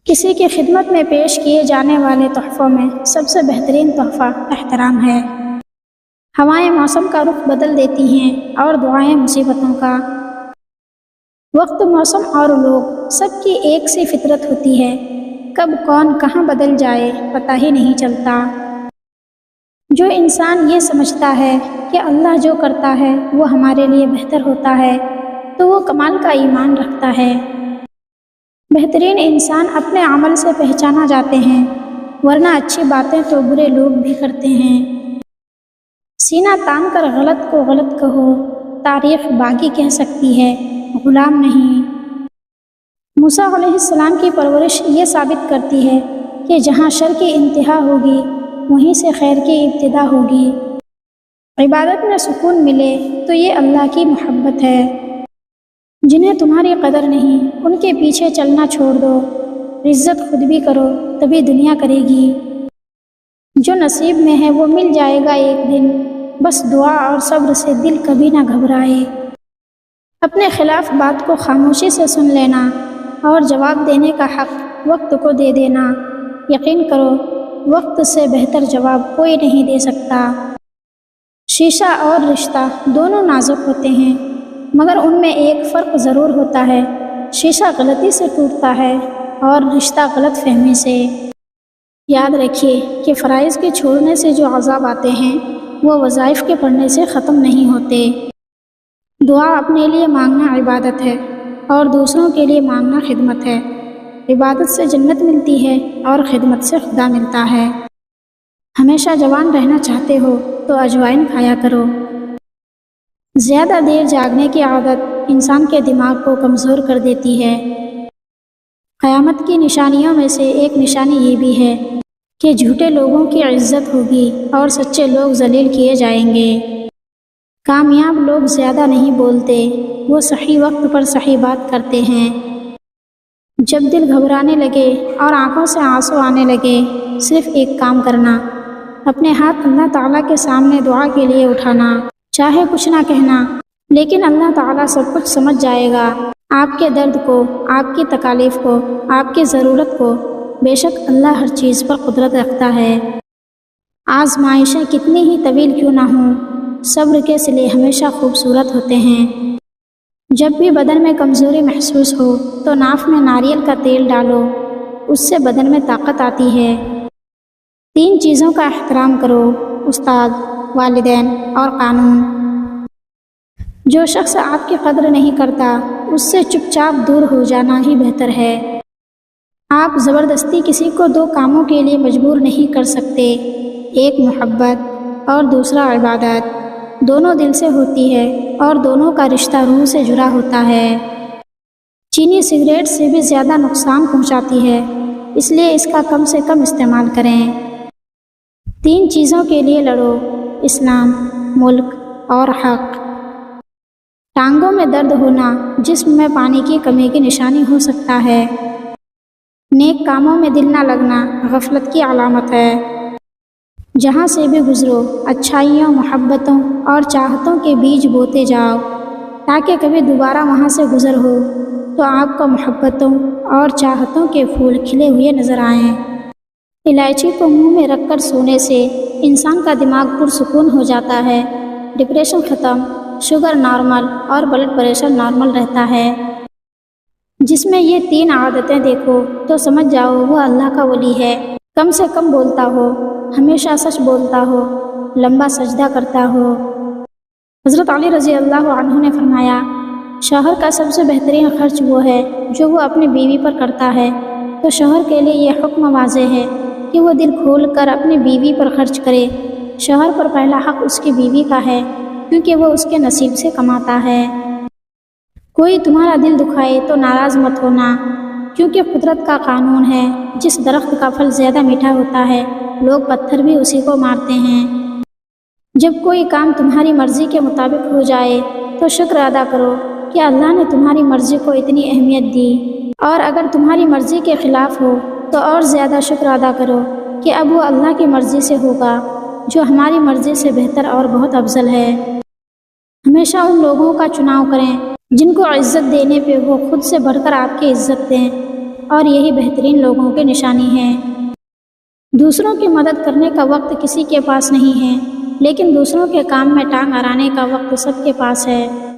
کسی کی خدمت میں پیش کیے جانے والے تحفوں میں سب سے بہترین تحفہ احترام ہے۔ ہوائیں موسم کا رخ بدل دیتی ہیں اور دعائیں مصیبتوں کا۔ وقت، موسم اور لوگ سب کی ایک سی فطرت ہوتی ہے، کب کون کہاں بدل جائے پتہ ہی نہیں چلتا۔ جو انسان یہ سمجھتا ہے کہ اللہ جو کرتا ہے وہ ہمارے لیے بہتر ہوتا ہے تو وہ کمال کا ایمان رکھتا ہے۔ بہترین انسان اپنے عمل سے پہچانا جاتے ہیں، ورنہ اچھی باتیں تو برے لوگ بھی کرتے ہیں۔ سینہ تان کر غلط کو غلط کہو، تاریخ باقی کہہ سکتی ہے، غلام نہیں۔ موسیٰ علیہ السلام کی پرورش یہ ثابت کرتی ہے کہ جہاں شر کی انتہا ہوگی وہیں سے خیر کی ابتدا ہوگی۔ عبادت میں سکون ملے تو یہ اللہ کی محبت ہے۔ جنہیں تمہاری قدر نہیں ان کے پیچھے چلنا چھوڑ دو، عزت خود بھی کرو تبھی دنیا کرے گی۔ جو نصیب میں ہے وہ مل جائے گا ایک دن، بس دعا اور صبر سے دل کبھی نہ گھبرائے۔ اپنے خلاف بات کو خاموشی سے سن لینا اور جواب دینے کا حق وقت کو دے دینا۔ یقین کرو وقت سے بہتر جواب کوئی نہیں دے سکتا۔ شیشہ اور رشتہ دونوں نازک ہوتے ہیں، مگر ان میں ایک فرق ضرور ہوتا ہے، شیشہ غلطی سے ٹوٹتا ہے اور رشتہ غلط فہمی سے۔ یاد رکھیے کہ فرائض کے چھوڑنے سے جو عذاب آتے ہیں وہ وظائف کے پڑھنے سے ختم نہیں ہوتے۔ دعا اپنے لیے مانگنا عبادت ہے اور دوسروں کے لیے مانگنا خدمت ہے۔ عبادت سے جنت ملتی ہے اور خدمت سے خدا ملتا ہے۔ ہمیشہ جوان رہنا چاہتے ہو تو اجوائن کھایا کرو۔ زیادہ دیر جاگنے کی عادت انسان کے دماغ کو کمزور کر دیتی ہے۔ قیامت کی نشانیوں میں سے ایک نشانی یہ بھی ہے کہ جھوٹے لوگوں کی عزت ہوگی اور سچے لوگ ذلیل کیے جائیں گے۔ کامیاب لوگ زیادہ نہیں بولتے، وہ صحیح وقت پر صحیح بات کرتے ہیں۔ جب دل گھبرانے لگے اور آنکھوں سے آنسو آنے لگے، صرف ایک کام کرنا، اپنے ہاتھ اللہ تعالیٰ کے سامنے دعا کے لیے اٹھانا، چاہے کچھ نہ کہنا، لیکن اللہ تعالیٰ سب کچھ سمجھ جائے گا، آپ کے درد کو، آپ کی تکالیف کو، آپ کی ضرورت کو۔ بے شک اللہ ہر چیز پر قدرت رکھتا ہے۔ آزمائشیں کتنی ہی طویل کیوں نہ ہوں، صبر کے صلے ہمیشہ خوبصورت ہوتے ہیں۔ جب بھی بدن میں کمزوری محسوس ہو تو ناف میں ناریل کا تیل ڈالو، اس سے بدن میں طاقت آتی ہے۔ 3 چیزوں کا احترام کرو، استاد، والدین اور قانون۔ جو شخص آپ کی قدر نہیں کرتا اس سے چپ چاپ دور ہو جانا ہی بہتر ہے۔ آپ زبردستی کسی کو 2 کاموں کے لیے مجبور نہیں کر سکتے، ایک محبت اور دوسرا عبادت۔ دونوں دل سے ہوتی ہے اور دونوں کا رشتہ روح سے جڑا ہوتا ہے۔ چینی سگریٹ سے بھی زیادہ نقصان پہنچاتی ہے، اس لیے اس کا کم سے کم استعمال کریں۔ 3 چیزوں کے لیے لڑو، اسلام، ملک اور حق۔ ٹانگوں میں درد ہونا جسم میں پانی کی کمی کی نشانی ہو سکتا ہے۔ نیک کاموں میں دل نہ لگنا غفلت کی علامت ہے۔ جہاں سے بھی گزرو اچھائیوں، محبتوں اور چاہتوں کے بیج بوتے جاؤ، تاکہ کبھی دوبارہ وہاں سے گزر ہو تو آپ کو محبتوں اور چاہتوں کے پھول کھلے ہوئے نظر آئیں۔ الائچی کو منہ میں رکھ کر سونے سے انسان کا دماغ پرسکون ہو جاتا ہے، ڈپریشن ختم، شوگر نارمل اور بلڈ پریشر نارمل رہتا ہے۔ جس میں یہ 3 عادتیں دیکھو تو سمجھ جاؤ وہ اللہ کا ولی ہے۔ کم سے کم بولتا ہو، ہمیشہ سچ بولتا ہو، لمبا سجدہ کرتا ہو۔ حضرت علی رضی اللہ عنہ نے فرمایا، شوہر کا سب سے بہترین خرچ وہ ہے جو وہ اپنی بیوی پر کرتا ہے، تو شوہر کے لیے یہ حکم واضح ہے کہ وہ دل کھول کر اپنی بیوی پر خرچ کرے۔ شوہر پر پہلا حق اس کی بیوی کا ہے، کیونکہ وہ اس کے نصیب سے کماتا ہے۔ کوئی تمہارا دل دکھائے تو ناراض مت ہونا، کیونکہ قدرت کا قانون ہے، جس درخت کا پھل زیادہ میٹھا ہوتا ہے لوگ پتھر بھی اسی کو مارتے ہیں۔ جب کوئی کام تمہاری مرضی کے مطابق ہو جائے تو شکر ادا کرو کہ اللہ نے تمہاری مرضی کو اتنی اہمیت دی، اور اگر تمہاری مرضی کے خلاف ہو تو اور زیادہ شکر ادا کرو کہ اب وہ اللہ کی مرضی سے ہوگا جو ہماری مرضی سے بہتر اور بہت افضل ہے۔ ہمیشہ ان لوگوں کا چناؤ کریں جن کو عزت دینے پہ وہ خود سے بڑھ کر آپ کی عزت دیں۔ اور یہی بہترین لوگوں کی نشانی ہے۔ دوسروں کی مدد کرنے کا وقت کسی کے پاس نہیں ہے، لیکن دوسروں کے کام میں ٹانگ اڑانے کا وقت سب کے پاس ہے۔